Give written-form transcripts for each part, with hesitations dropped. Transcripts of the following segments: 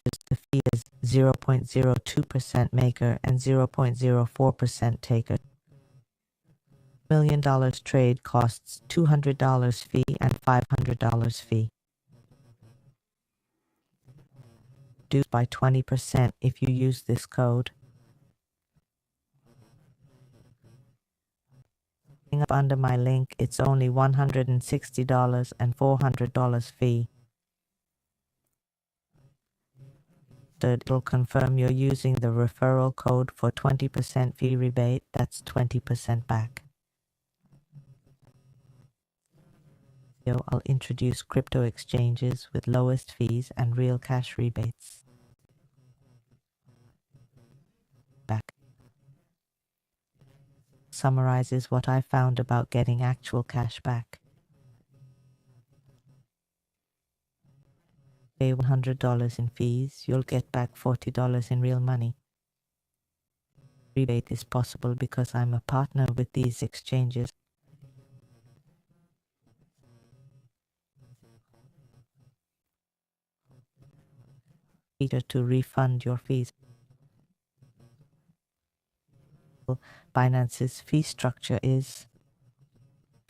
futures, the fee is 0.02% maker and 0.04% taker. $1 million trade costs $200 fee and $500 fee. Reduced by 20% if you use this code. Up under my link, it's only $160 and $400 fee. It'll confirm you're using the referral code for 20% fee rebate. That's 20% back. I'll introduce crypto exchanges with lowest fees and real cash rebates. Back. Summarizes what I found about getting actual cash back. Pay $100 in fees, you'll get back $40 in real money. Rebate is possible because I'm a partner with these exchanges. To refund your fees. Binance's fee structure is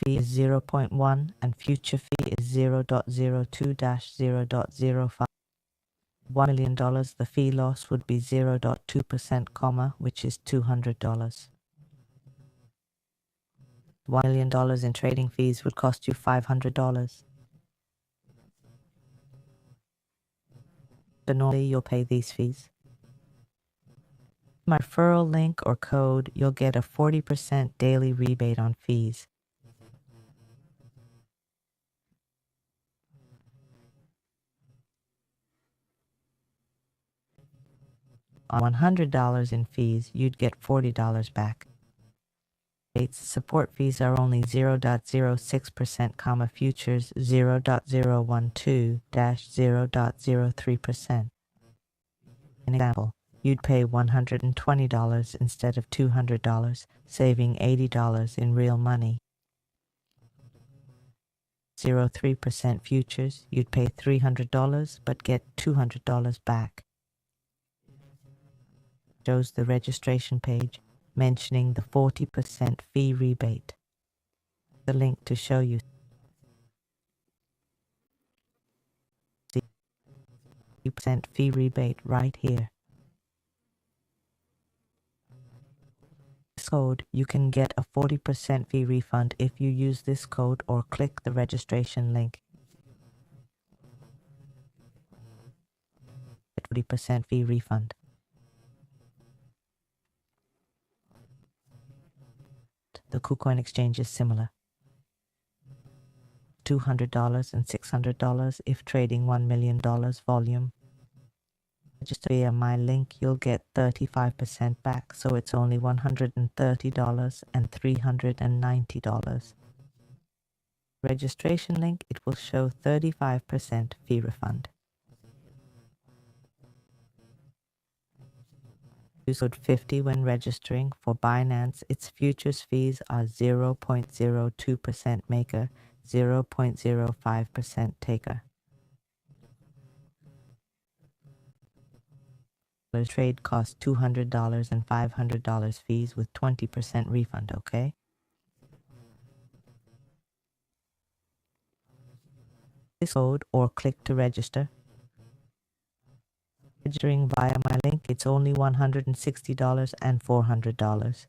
fee is 0.1 and future fee is 0.02-0.05. $1 million, the fee loss would be 0.2%, which is $200. $1 million in trading fees would cost you $500. So normally you'll pay these fees. My referral link or code, you'll get a 40% daily rebate on fees. On $100 in fees, you'd get $40 back. Support fees are only 0.06%, futures 0.012-0.03%. An example, you'd pay $120 instead of $200, saving $80 in real money. 0.03% futures, you'd pay $300 but get $200 back. Shows the registration page mentioning the 40% fee rebate. The link to show you. 40% fee rebate right here. This code, you can get a 40% fee refund if you use this code or click the registration link. 40% fee refund. The KuCoin exchange is similar. $200 and $600 if trading $1 million volume. Just via my link, you'll get 35% back, so it's only $130 and $390. Registration link, it will show 35% fee refund. Use code 50 when registering. For Binance, its futures fees are 0.02% maker, 0.05% taker. The trade costs $200 and $500 fees with 20% refund, okay? This code or click to register. Registering via my link, it's only $160 and $400.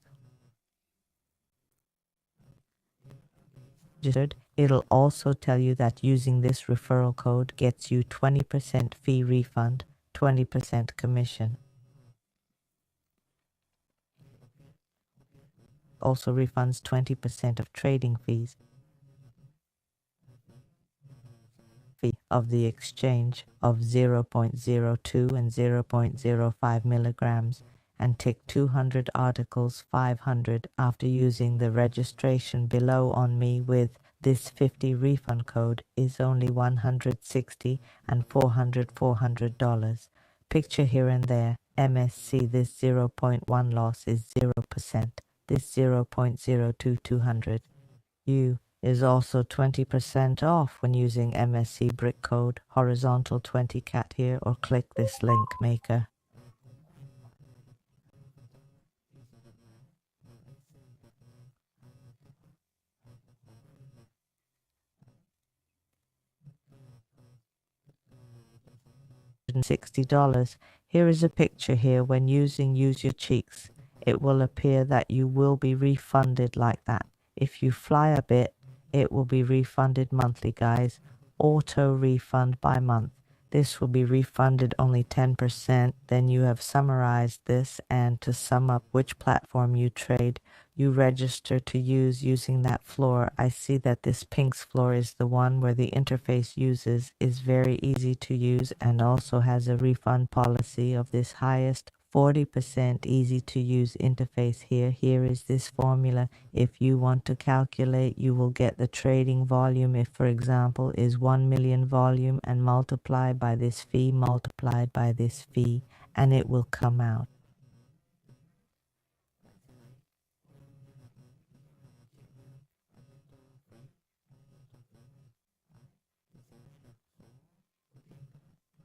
Registered, it'll also tell you that using this referral code gets you 20% fee refund, 20% commission. Also refunds 20% of trading fees. Of the exchange of 0.02 and 0.05 milligrams and tick 200 articles 500 after using the registration below on me with this 50 refund code is only $160 and $400. Picture here and there, MSC, this 0.1 loss is 0%, this 0.02 200. is also 20% off when using MSC brick code horizontal 20 cat here, or click this link maker. $60. Here is a picture here. When using Use Your Cheeks, it will appear that you will be refunded like that. If you fly a bit, it will be refunded monthly, guys. Auto refund by month. This will be refunded only 10%. Then you have summarized this, and to sum up which platform you trade, you register to use using that floor. I see that this Pink's floor is the one where the interface uses is very easy to use and also has a refund policy of this highest 40% easy to use interface here. Here is this formula. If you want to calculate, you will get the trading volume. If, for example, is 1 million volume, and multiply by this fee, multiplied by this fee, and it will come out.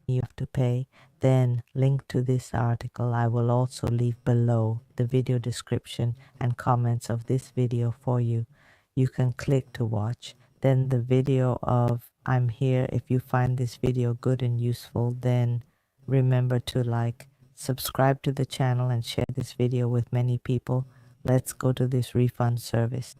You have to pay. Then link to this article I will also leave below the video description and comments of this video for you. You can click to watch. Then the video of I'm here. If you find this video good and useful, then remember to like, subscribe to the channel, and share this video with many people. Let's go to this refund service.